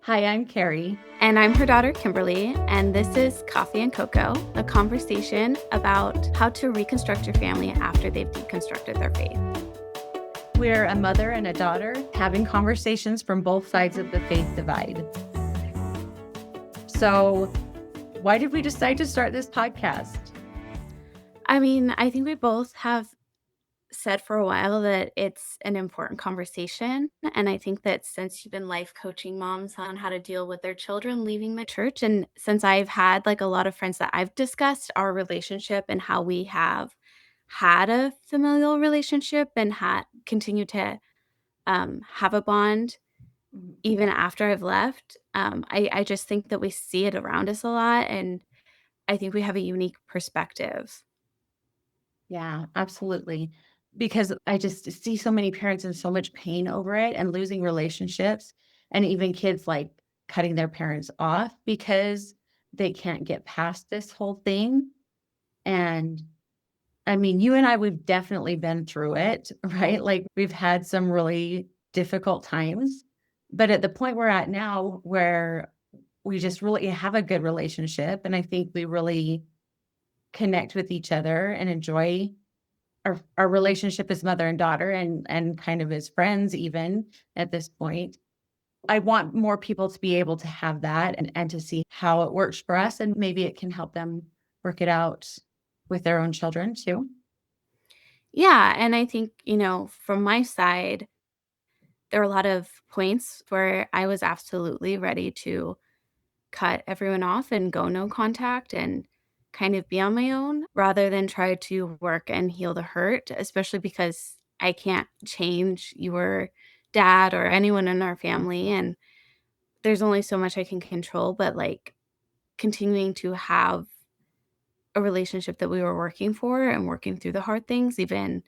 Hi, I'm Kari. And I'm her daughter, Kimberly, and this is Coffee and Cocoa, a conversation about how to reconstruct your family after they've deconstructed their faith. We're a mother and a daughter having conversations from both sides of the faith divide. So, why did we decide to start this podcast? I think we both have said for a while that it's an important conversation. And I think that since you've been life coaching moms on how to deal with their children leaving the church, and since I've had like a lot of friends that I've discussed our relationship and how we have had a familial relationship and continue to have a bond even after I've left. I just think that we see it around us a lot. And I think we have a unique perspective. Yeah, absolutely. Because I just see so many parents in so much pain over it and losing relationships, and even kids like cutting their parents off because they can't get past this whole thing. And I mean, you and I, we've definitely been through it, right? Like we've had some really difficult times, but at the point we're at now where we just really have a good relationship, and I think we really connect with each other and enjoy our relationship as mother and daughter and kind of as friends even at this point. I want more people to be able to have that and to see how it works for us, and maybe it can help them work it out with their own children too. Yeah. And I think, from my side, there were a lot of points where I was absolutely ready to cut everyone off and go no contact and kind of be on my own rather than try to work and heal the hurt, especially because I can't change your dad or anyone in our family. And there's only so much I can control, but like continuing to have a relationship that we were working for and working through the hard things, even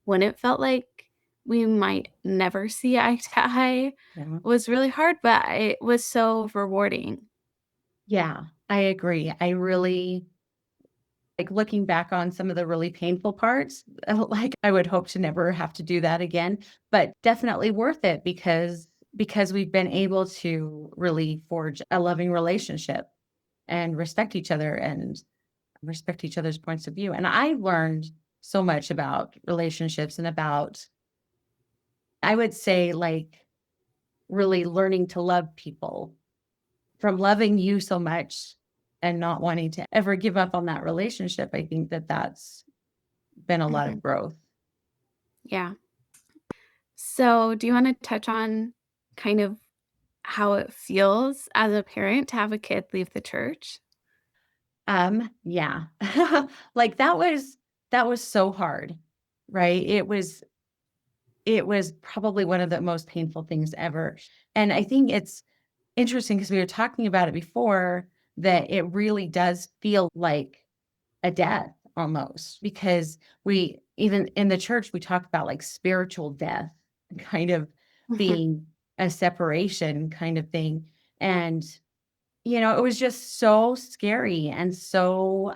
when it felt like we might never see eye to eye, Yeah. was really hard, but it was so rewarding. Yeah, I agree. I really like looking back on some of the really painful parts, like I would hope to never have to do that again, but definitely worth it because we've been able to really forge a loving relationship and respect each other's points of view. And I learned so much about relationships and about, I would say, like really learning to love people from loving you so much and not wanting to ever give up on that relationship. I think that that's been a lot Mhm. of growth. Yeah. So, do you want to touch on kind of how it feels as a parent to have a kid leave the church? Yeah. Like that was so hard, right? It was probably one of the most painful things ever. And I think it's interesting because we were talking about it before that it really does feel like a death almost because we even in the church we talk about like spiritual death kind of Mhm. being a separation kind of thing. And it was just so scary and so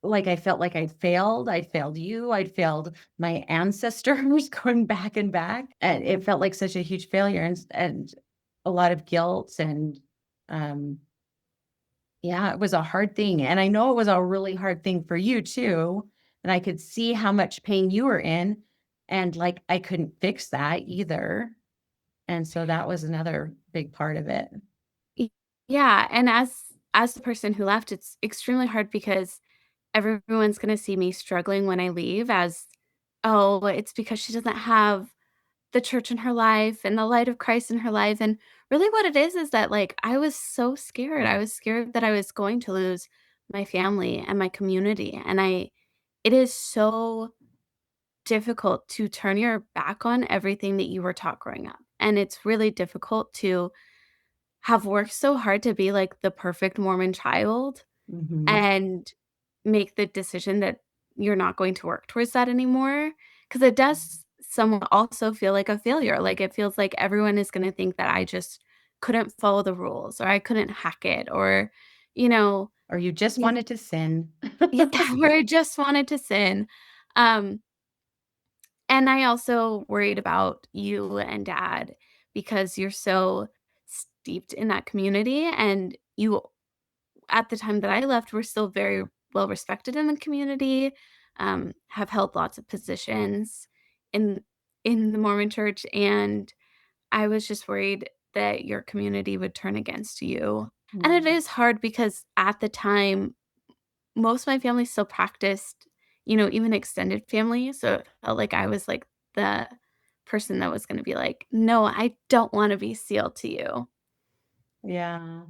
like I felt like I'd failed you, I'd failed my ancestors going back and back. And it felt like such a huge failure and a lot of guilt and um yeah, it was a hard thing, and I know it was a really hard thing for you too, and I could see how much pain you were in, and, like, I couldn't fix that either, and so that was another big part of it. Y Yeah, and as the person who left, it's extremely hard because everyone's gonna see me struggling when I leave as, "Oh, it's because she doesn't have the church in her life and the light of Christ in her life," and really what it is that, like, I was so scared. I was scared that I was going to lose my family and my community, and it is so difficult to turn your back on everything that you were taught growing up, and it's really difficult to have worked so hard to be, like, the perfect Mormon child Mhm. and make the decision that you're not going to work towards that anymore, because it does somewhat also feel like a failure, like, it feels like everyone is gonna think that I just couldn't follow the rules, or I couldn't hack it, or, you know Or you just yeah, wanted to sin. yeah, where I just wanted to sin, um, and I also worried about you and dad because you're so steeped in that community, and you at the time that I left, were still very well respected in the community, have held lots of positions in the Mormon church, and I was just worried that your community would turn against you. And it Mm. is hard because at the time, most of my family still practiced, even extended family, so it felt like I was, like, the person that was gonna be like, "No, I don't wanna be sealed to you." Yeah.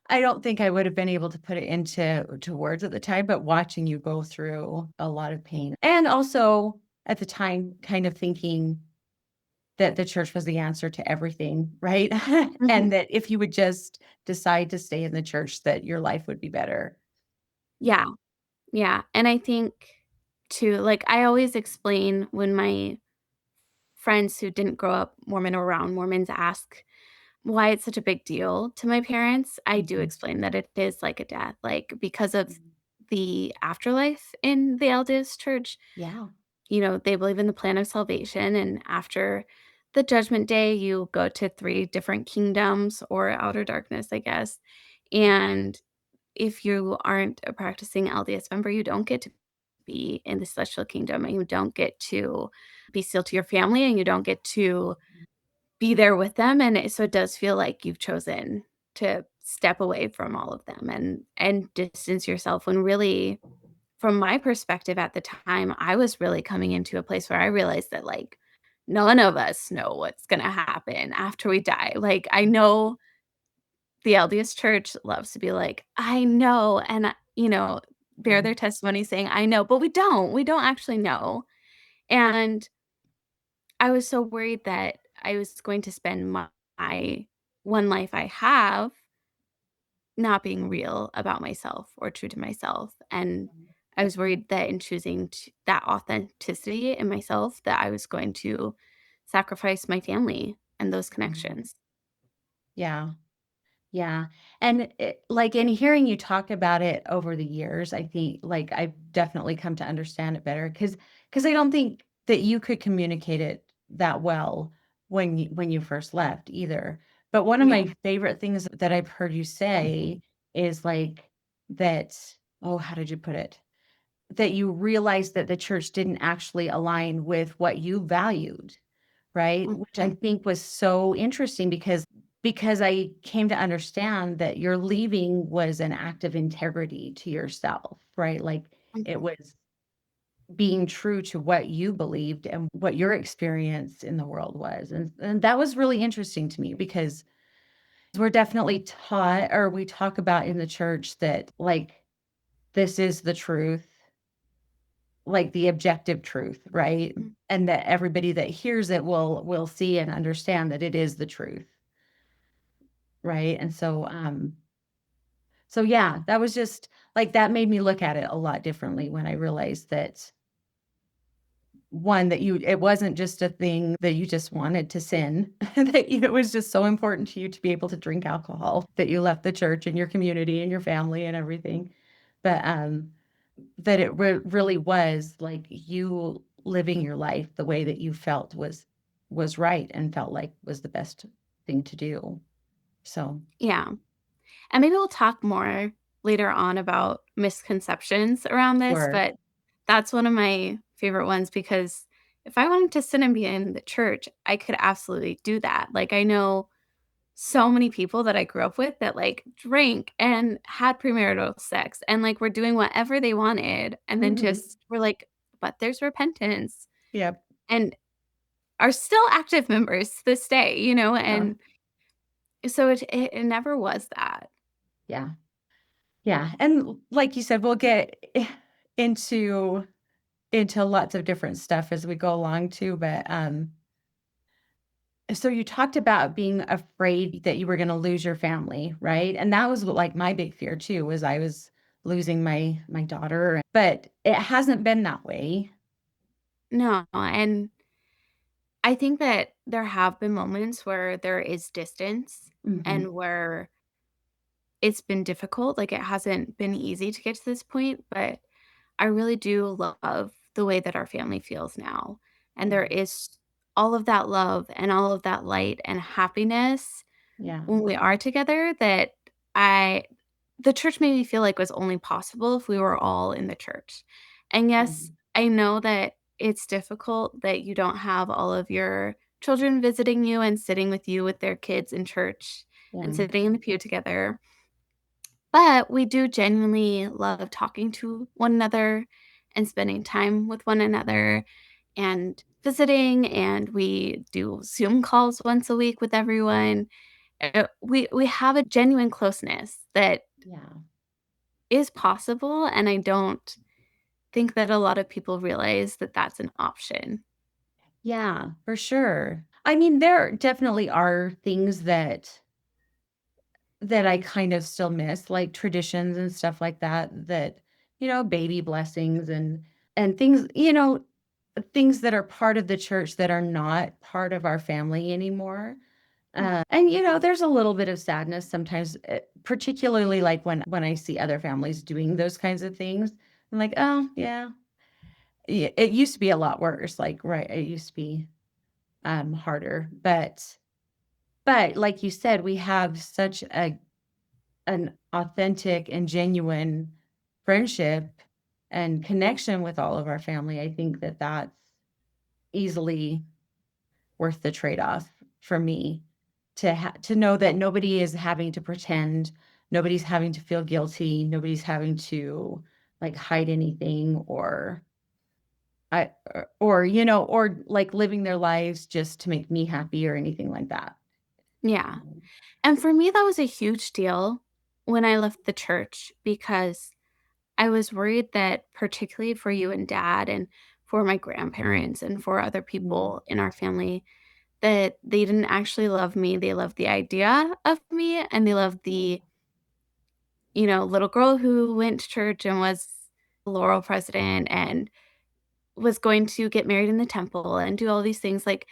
I don't think I would have been able to put it into words at the time, but watching you go through a lot of pain, and also at the time kind of thinking that the church was the answer to everything, right? Mhm. And that if you would just decide to stay in the church, that your life would be better. Yeah, yeah, and I think too, like, I always explain when my friends who didn't grow up Mormon or around Mormons ask why it's such a big deal to my parents, I do Mhm. explain that it is like a death, like, because of Mhm. the afterlife in the LDS Church, Yeah. they believe in the plan of salvation, and after the judgment day, you go to 3 different kingdoms or outer darkness, I guess, and if you aren't a practicing LDS member, you don't get to be in the celestial kingdom, and you don't get to be sealed to your family, and you don't get to be there with them, and so it does feel like you've chosen to step away from all of them and distance yourself when really, from my perspective at the time, I was really coming into a place where I realized that, like, none of us know what's gonna happen after we die. Like, I know the LDS Church loves to be like, "I know," and, bear Yeah. their testimony saying, "I know," but we don't. We don't actually know, and I was so worried that I was going to spend my one life I have not being real about myself or true to myself, and I was worried that in choosing that authenticity in myself, that I was going to sacrifice my family and those Mhm. connections. Yeah. Yeah, and like, in hearing you talk about it over the years, I think, like, I've definitely come to understand it better because I don't think that you could communicate it that well when you first left either. But one of Yeah. my favorite things that I've heard you say is, like, that oh, how did you put it? That you realized that the church didn't actually align with what you valued. Right? Which I Mhm, think was so interesting because I came to understand that your leaving was an act of integrity to yourself, right? Like, it mhm. was being true to what you believed and what your experience in the world was, and that was really interesting to me because we're definitely taught or we talk about in the church that, like, this is the truth, like the objective truth, right? Mm. And that everybody that hears it will see and understand that it is the truth, right? And so yeah, that was just like that made me look at it a lot differently when I realized that one that you it wasn't just a thing that you just wanted to sin, that it was just so important to you to be able to drink alcohol that you left the church and your community and your family and everything. But that it really was, like, you living your life the way that you felt was right and felt like was the best thing to do. So, Yeah, and maybe we'll talk more later on about misconceptions around this, sure. but that's one of my favorite ones because if I wanted to sin and be in the church, I could absolutely do that. Like, I know so many people that I grew up with that, like, drank and had premarital sex and, like, were doing whatever they wanted and then Mhm. just were like, "But there's repentance," Yep. and are still active members to this day, Yeah. and so it never was that. Yeah. Yeah, and like you said, we'll get into lots of different stuff as we go along too, but, so you talked about being afraid that you were gonna lose your family, right? And that was like my big fear too, was I was losing my daughter, but it hasn't been that way. No, and I think that there have been moments where there is distance Mhm. and where it's been difficult, like, it hasn't been easy to get to this point, but I really do love the way that our family feels now, and there Mhm. is all of that love and all of that light and happiness Yeah. when we are together that I the church made me feel like was only possible if we were all in the church. And yes, Mhm. I know that it's difficult that you don't have all of your children visiting you and sitting with you with their kids in church and Yeah. sitting in the pew together. But we do genuinely love talking to one another and spending time with one another and visiting, and we do Zoom calls once a week with everyone. We have a genuine closeness that Yeah. is possible, and I don't think that a lot of people realize that that's an option. Yeah, for sure. I mean, there definitely are things that I kind of still miss, like traditions and stuff like that, baby blessings and things, things that are part of the church that are not part of our family anymore. And there's a little bit of sadness sometimes, particularly like when I see other families doing those kinds of things. I'm like, oh yeah, yeah. It used to be a lot worse. Like, right, it used to be harder, but like you said, we have such an authentic and genuine friendship and connection with all of our family. I think that that's easily worth the trade-off for me to know that nobody is having to pretend, nobody's having to feel guilty, nobody's having to, like, hide anything or, like, living their lives just to make me happy or anything like that. Yeah. And for me, that was a huge deal when I left the church because I was worried that, particularly for you and dad, and for my grandparents, and for other Mhm. people in our family, that they didn't actually love me. They loved the idea of me, and they loved the, little girl who went to church and was a Laurel president and was going to get married in the temple and do all these things, like,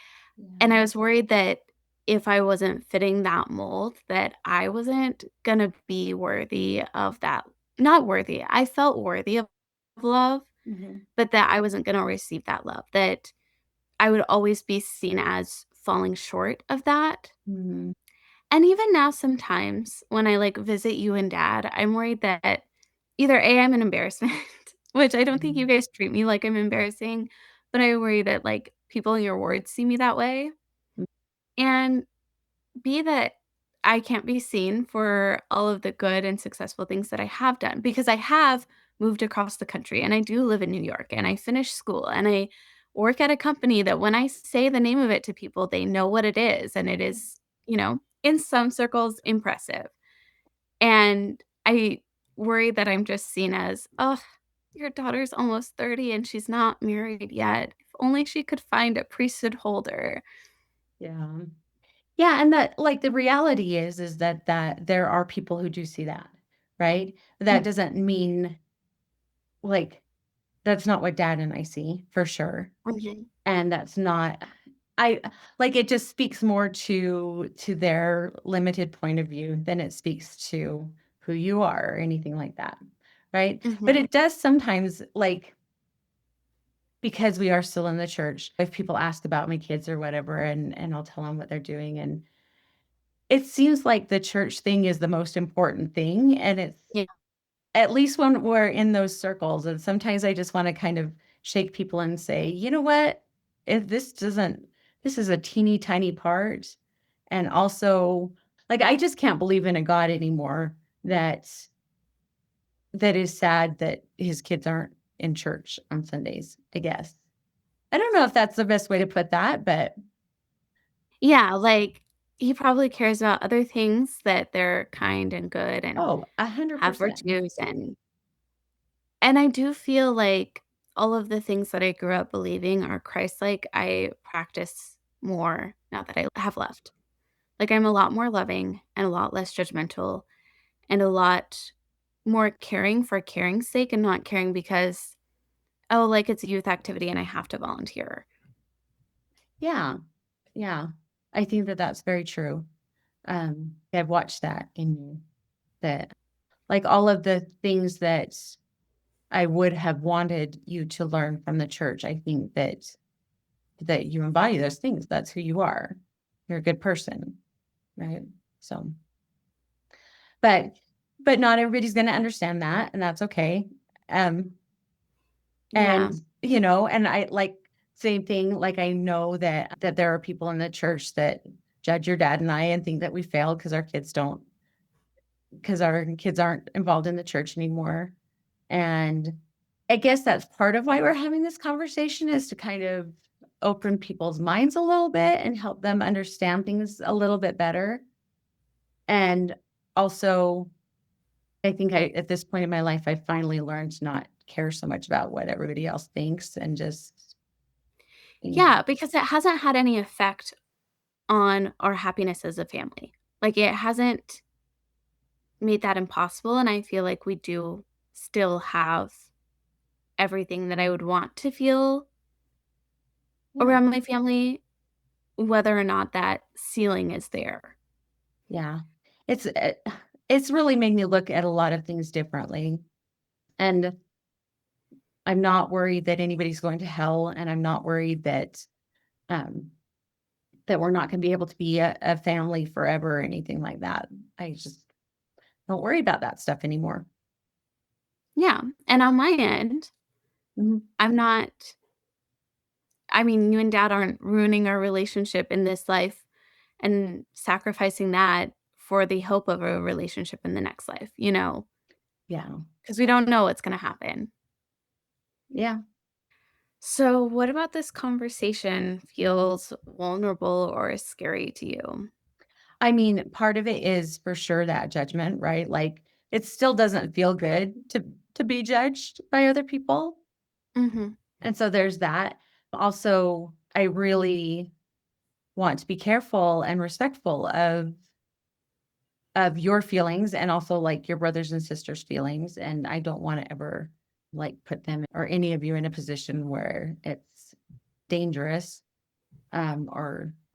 and I Yeah. was worried that if I wasn't fitting that mold, that I wasn't gonna be worthy of that. Not worthy, I felt worthy of love, Mhm. but that I wasn't gonna receive that love, that I would always be seen as falling short of that. Mhm. And even now sometimes when I, like, visit you and dad, I'm worried that either A, I'm an embarrassment, which I don't think you Mhm. guys treat me like I'm embarrassing, but I worry that, like, people in your ward see me that way, and B, that I can't be seen for all of the good and successful things that I have done, because I have moved across the country, and I do live in New York, and I finished school, and I work at a company that when I say the name of it to people, they know what it is, and it is, in some circles, impressive. And I worry that I'm just seen as, "Oh, your daughter's almost 30 and she's not married yet. If only she could find a priesthood holder." Yeah. Yeah, and that like, the reality is that there are people who do see that, right? That doesn't mean like, that's not what dad and I see, for sure, Mhm. and that's not I like, it just speaks more to their limited point of view than it speaks to who you are or anything like that, right? But Mhm. it does sometimes, like, because we are still in the church, if people ask about my kids or whatever, and I'll tell them what they're doing, and it seems like the church thing is the most important thing, and it's Yeah. at least when we're in those circles, and sometimes I just wanna kind of shake people and say, "You know what? If this is a teeny tiny part," and also, like, I just can't believe in a God anymore that is sad that his kids aren't in church on Sundays, I guess. I don't know if that's the best way to put that, but Yeah, like, he probably cares about other things, that they're kind and good and oh, have 100%. virtues, and I do feel like all of the things that I grew up believing are Christ-like, I practice more now that I have left. Like, I'm a lot more loving and a lot less judgmental and a lot more caring for caring's sake and not caring because, "Oh, like, it's a youth activity and I have to volunteer." Yeah, yeah. I think that that's very true. I've watched that in you, that like, all of the things that I would have wanted you to learn from the church, I think that you embody those things. That's who you are. You're a good person, right? So, but not everybody's gonna understand that, and that's okay. Um, Yeah. and, and I like same thing, like, I know that there are people in the church that judge your dad and I and think that we failed because our kids aren't involved in the church anymore. And I guess that's part of why we're having this conversation is to kind of open people's minds a little bit and help them understand things a little bit better. And also, I think at this point in my life, I finally learned to not care so much about what everybody else thinks and just, you know, Yeah, because it hasn't had any effect on our happiness as a family. Like, it hasn't made that impossible, and I feel like we do still have everything that I would want to feel yeah, around my family, whether or not that ceiling is there. yeah. It's, it's really made me look at a lot of things differently. And I'm not worried that anybody's going to hell. And I'm not worried um, that we're not gonna be able to be a family forever or anything like that. I just don't worry about that stuff anymore. Yeah, and on my end, Mhm. I'm not I mean, you and dad aren't ruining our relationship in this life and sacrificing that for the hope of a relationship in the next life, Yeah. because we don't know what's gonna happen. Yeah. So, what about this conversation feels vulnerable or scary to you? I mean, part of it is for sure that judgment, right? Like, it still doesn't feel good to be judged by other people, Mhm. and so there's that. Also, I really want to be careful and respectful of your feelings and also, like, your brothers and sisters' feelings, and I don't wanna ever, like, put them or any of you in a position where it's dangerous,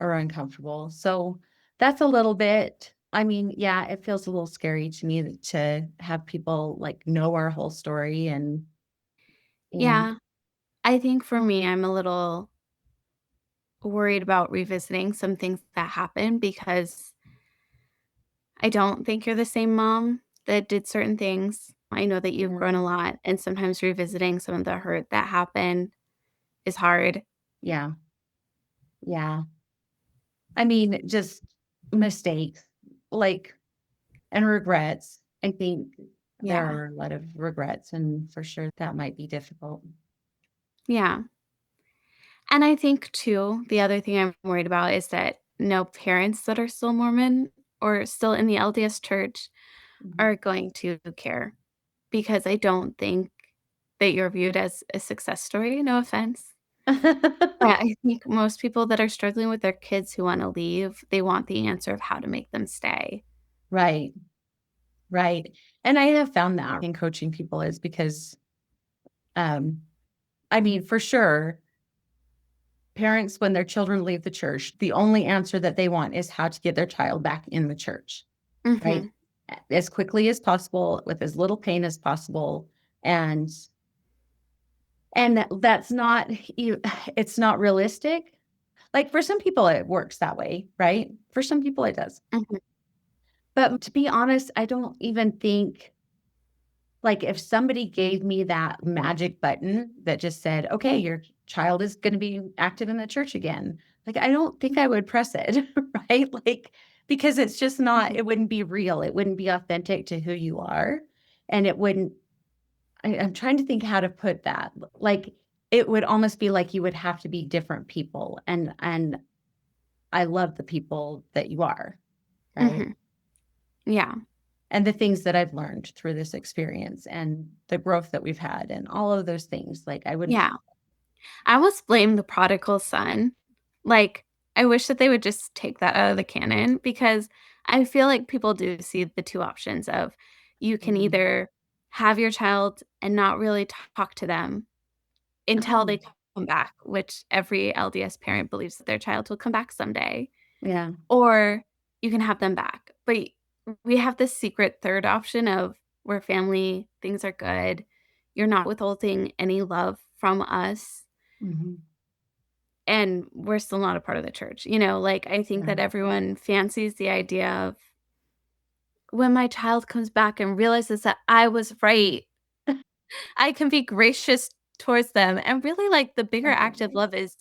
or uncomfortable. So, that's a little bit I mean, yeah, it feels a little scary to me to have people, like, know our whole story and Yeah, I think for me, I'm a little worried about revisiting some things that happened because I don't think you're the same mom that did certain things. I know that you've yeah, grown a lot, and sometimes revisiting some of the hurt that happened is hard. yeah, yeah. I mean, just mistakes, like and regrets. I think there Yeah. are a lot of regrets, and for sure that might be difficult. Yeah. And I think too, the other thing I'm worried about is that no parents that are still Mormon or still in the LDS church Mhm. are going to care because I don't think that you're viewed as a success story, no offense. But I think most people that are struggling with their kids who wanna leave, they want the answer of how to make them stay. Right, right, and I have found that in coaching people is because, um, I mean, for sure, parents, when their children leave the church, the only answer that they want is how to get their child back in the church, right? Mhm, As quickly as possible, with as little pain as possible, and that's not you it's not realistic. Like, for some people, it works that way, right? For some people, it does. mhm, But to be honest, I don't even think like, if somebody gave me that magic button that just said, "Okay, your child is gonna be active in the church again," like, I don't think I would press it, right? Like, because it's just not mhm, it wouldn't be real, it wouldn't be authentic to who you are, and it wouldn't I'm trying to think how to put that. Like, it would almost be like you would have to be different people, and I love the people that you are, right? mhm. Yeah, And the things that I've learned through this experience and the growth that we've had and all of those things, like, I would yeah. I almost blame the prodigal son. Like, I wish that they would just take that out of the canon because I feel like people do see the 2 options of you can Mhm. either have your child and not really talk to them until Oh, they come back, which every LDS parent believes that their child will come back someday, yeah. or you can have them back. But we have this secret third option of we're family, things are good, you're not withholding any love from us, Mhm. and we're still not a part of the church, like, I think Yeah. that everyone fancies the idea of when my child comes back and realizes that I was right, I can be gracious towards them, and really, like, the bigger act of Okay. love is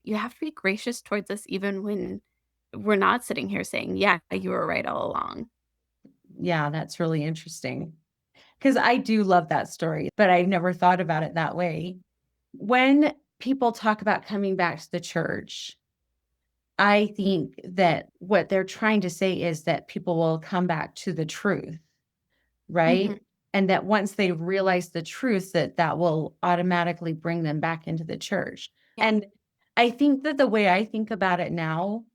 you have to be gracious towards us even when we're not sitting here saying, "Yeah, you were right all along." Yeah, that's really interesting. Because I do love that story, but I never thought about it that way. When people talk about coming back to the church, I think that what they're trying to say is that people will come back to the truth, right? Mhm. And that once they realize the truth, that that will automatically bring them back into the church. Yeah. And I think that the way I think about it now,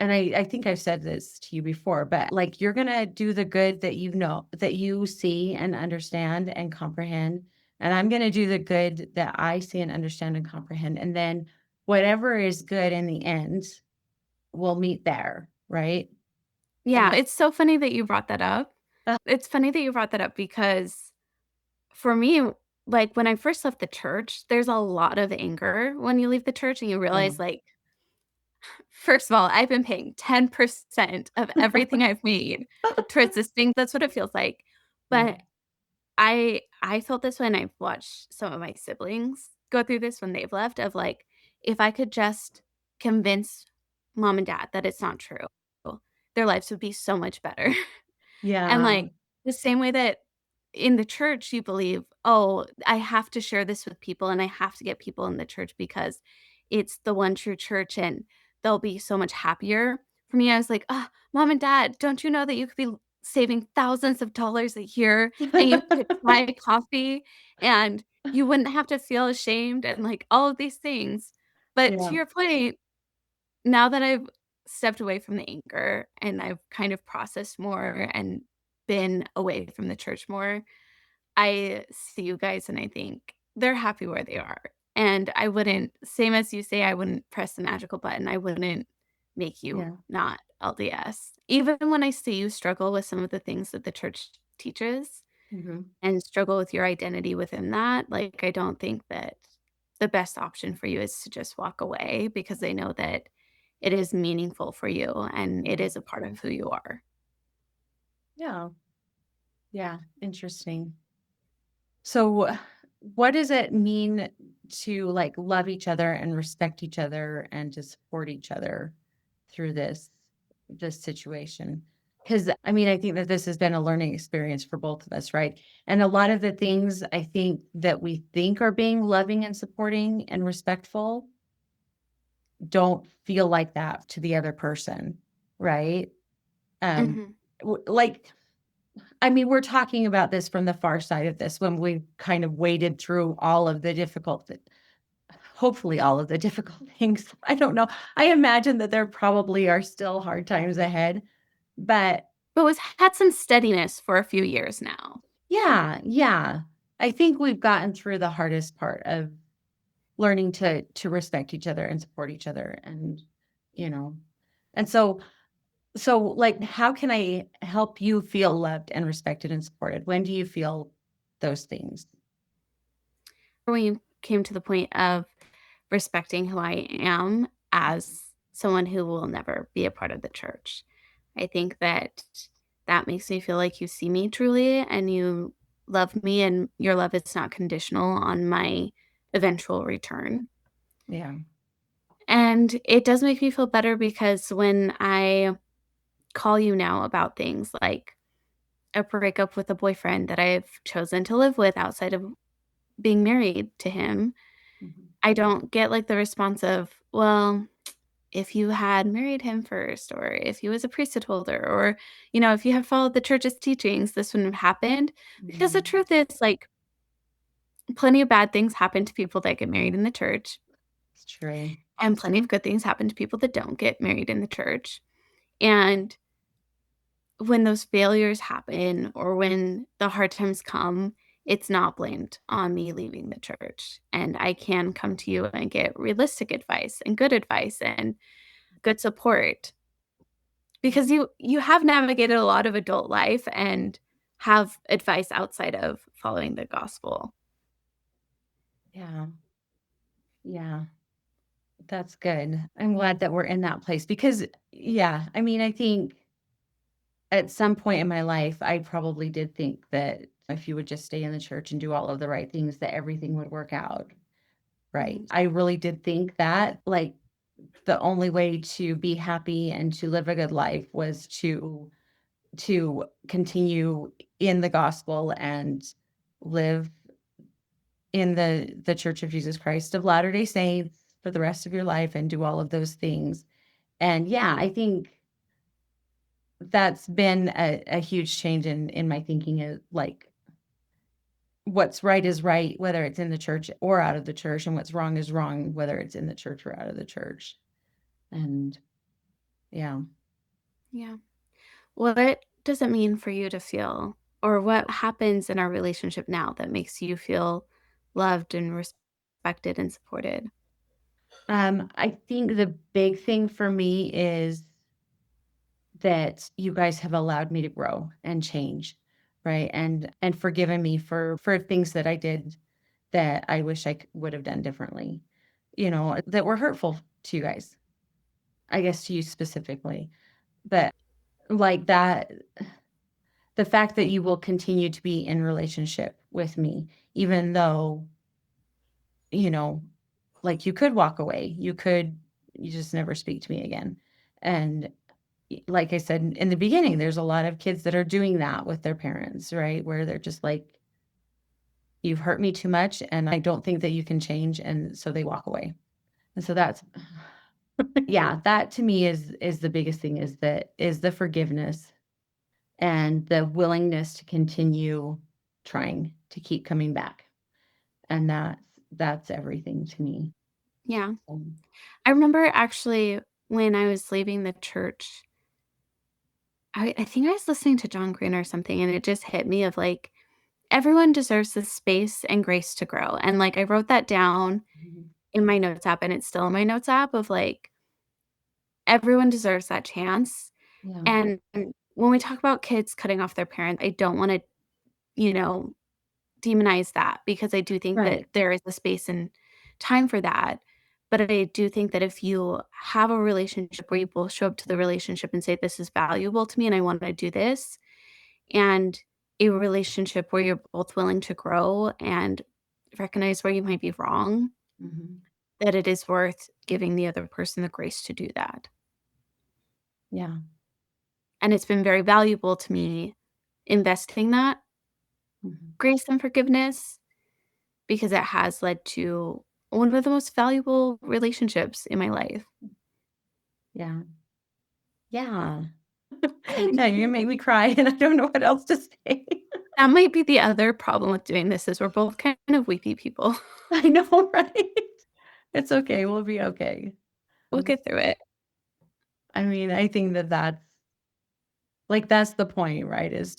and I think I've said this to you before, but like you're gonna do the good that you know, that you see and understand and comprehend. And I'm gonna do the good that I see and understand and comprehend. And then whatever is good in the end will meet there, right? Yeah, And it's so funny that you brought that up. It's funny that you brought that up because for me, like, when I first left the church, there's a lot of anger when you leave the church and you yeah. realize, like, first of all, I've been paying 10% of everything I've made towards this thing. That's what it feels like. Yeah. But I felt this when I've watched some of my siblings go through this when they've left of, like, if I could just convince mom and dad that it's not true, their lives would be so much better. And, Yeah. like, the same way that in the church you believe, "Oh, I have to share this with people, and I have to get people in the church because it's the one true church, and they'll be so much happier." For me, I was like, "Ah, mom and dad, don't you know that you could be saving thousands of dollars a year, and you could buy coffee, and you wouldn't have to feel ashamed," and, like, all of these things. But to Yeah. your point, now that I've stepped away from the anger and I've kind of processed more and been away from the church more, I see you guys and I think they're happy where they are. And I wouldn't, same as you say, I wouldn't press the magical button. I wouldn't make you Yeah. not LDS. Even when I see you struggle with some of the things that the church teaches, Mhm. and struggle with your identity within that, like, I don't think that the best option for you is to just walk away because they know that it is meaningful for you and it Yeah. is a part of who you are. Yeah. Yeah. Interesting. So, what does it mean to like love each other and respect each other and to support each other through this situation? Because I mean, I think that this has been a learning experience for both of us, right? And a lot of the things I think that we think are being loving and supporting and respectful don't feel like that to the other person, right? Um, Mhm. like I mean, we're talking about this from the far side of this when we kind of waded through all of the difficult hopefully all of the difficult things. I don't know. I imagine that there probably are still hard times ahead, but But was had some steadiness for a few years now. yeah, yeah. I think we've gotten through the hardest part of learning to respect each other and support each other and, you know. And so like how can I help you feel loved and respected and supported? When do you feel those things? When you came to the point of respecting who I am as someone who will never be a part of the church. I think that that makes me feel like you see me truly and you love me and your love is not conditional on my eventual return. Yeah. And it does make me feel better because when I call you now about things like a breakup with a boyfriend that I've chosen to live with outside of being married to him, Mhm. I don't get like the response of, well, if you had married him first, or if he was a priesthood holder, or, if you had followed the church's teachings, this wouldn't have happened. Because the Mhm. truth is, like, plenty of bad things happen to people that get married in the church, It's true. and plenty of good things happen to people that don't get married in the church. And when those failures happen or when the hard times come, it's not blamed on me leaving the church. And I can come to you and get realistic advice and good support because you have navigated a lot of adult life and have advice outside of following the gospel. Yeah. Yeah. That's good. I'm glad that we're in that place because yeah, I mean, I think at some point in my life, I probably did think that if you would just stay in the church and do all of the right things, that everything would work out right. Mhm. I really did think that, like, the only way to be happy and to live a good life was to continue in the gospel and live in the Church of Jesus Christ of Latter-day Saints for the rest of your life and do all of those things. And yeah, I think that's been a huge change in my thinking is like what's right is right, whether it's in the church or out of the church, and what's wrong is wrong, whether it's in the church or out of the church. And yeah. Yeah. What does it mean for you to feel, or what happens in our relationship now that makes you feel loved and respected and supported? I think the big thing for me is that you guys have allowed me to grow and change, right? And forgiven me for things that I did that I wish would have done differently, that were hurtful to you guys. I guess to you specifically. But like that, the fact that you will continue to be in relationship with me, even though, you know, like you could walk away, you just never speak to me again. And like I said in the beginning, there's a lot of kids that are doing that with their parents, right? Where they're just like, you've hurt me too much and I don't think that you can change. And so they walk away. And so that's, yeah, that to me is the biggest thing is the forgiveness and the willingness to continue trying to keep coming back. And that's everything to me. Yeah. Um, I remember actually when I was leaving the church, I think I was listening to John Green or something, and it just hit me of like, everyone deserves the space and grace to grow. And like, I wrote that down mhm. in my notes app, and it's still in my notes app of like, everyone deserves that chance. Yeah. And when we talk about kids cutting off their parents, I don't want to, you know, demonize that because I do think that Right. there is a space and time for that. But I do think that if you have a relationship where you both show up to the relationship and say, "This is valuable to me and I want to do this," and a relationship where you're both willing to grow and recognize where you might be wrong, Mhm. that it is worth giving the other person the grace to do that. Yeah. And it's been very valuable to me investing that Mhm. grace and forgiveness because it has led to one of the most valuable relationships in my life. Yeah. Yeah. Yeah, you're gonna make me cry, and I don't know what else to say. That might be the other problem with doing this is we're both kind of weepy people. I know, right? It's okay, we'll be okay. We'll Um, get through it. I mean, I think that that's the point, right? Is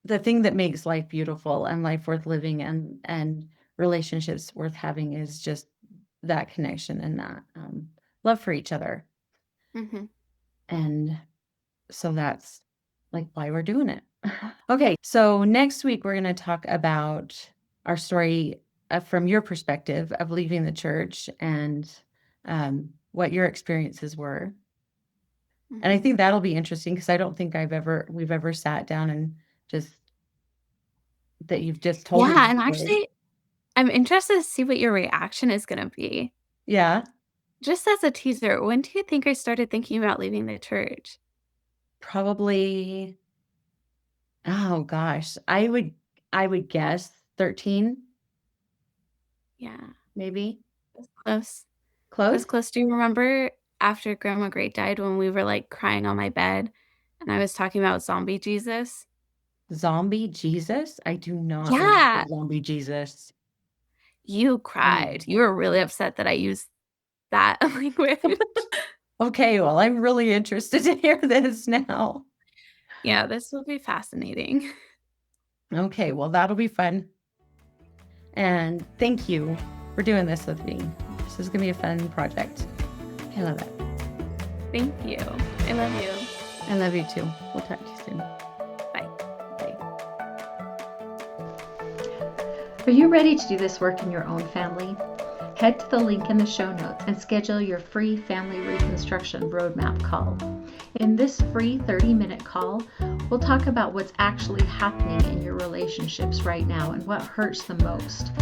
the thing that makes life beautiful and life worth living and relationships worth having is just that connection and that, love for each other, Mhm, and so that's, like, why we're doing it. Okay, so next week we're gonna talk about our story, from your perspective of leaving the church and, what your experiences were, and I mhm. think that'll be interesting because I don't think we've ever sat down and just that you've just told me Yeah, your and story. actually, I'm interested to see what your reaction is gonna be. Yeah, Just as a teaser, when do you think I started thinking about leaving the church? probably, oh gosh, I would guess 13, Yeah, maybe. that's close. That's Close? close. Do you remember after Grandma Great died when we were, like, crying on my bed and I was talking about zombie Jesus? Zombie Jesus? I do not remember Yeah, zombie Jesus. you cried. Um, You were really upset that I used that language. okay, well, I'm really interested to hear this now. Yeah, this will be fascinating. Okay, well, that'll be fun, and thank you for doing this with me. This is gonna be a fun project. I love it. Thank you. I love you. I love you too. We'll talk to you soon. Bye. Bye. Are you ready to do this work in your own family? Head to the link in the show notes and schedule your free family reconstruction roadmap call. In this free 30-minute call, we'll talk about what's actually happening in your relationships right now and what hurts the most.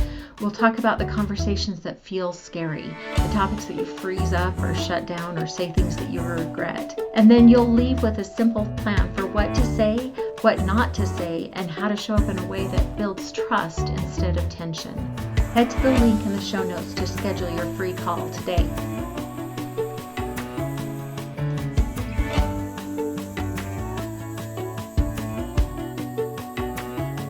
We'll talk about the conversations that feel scary, the topics that you freeze up or shut down or say things that you regret. And then you'll leave with a simple plan for what to say, what not to say, and how to show up in a way that builds trust instead of tension. Head to the link in the show notes to schedule your free call today.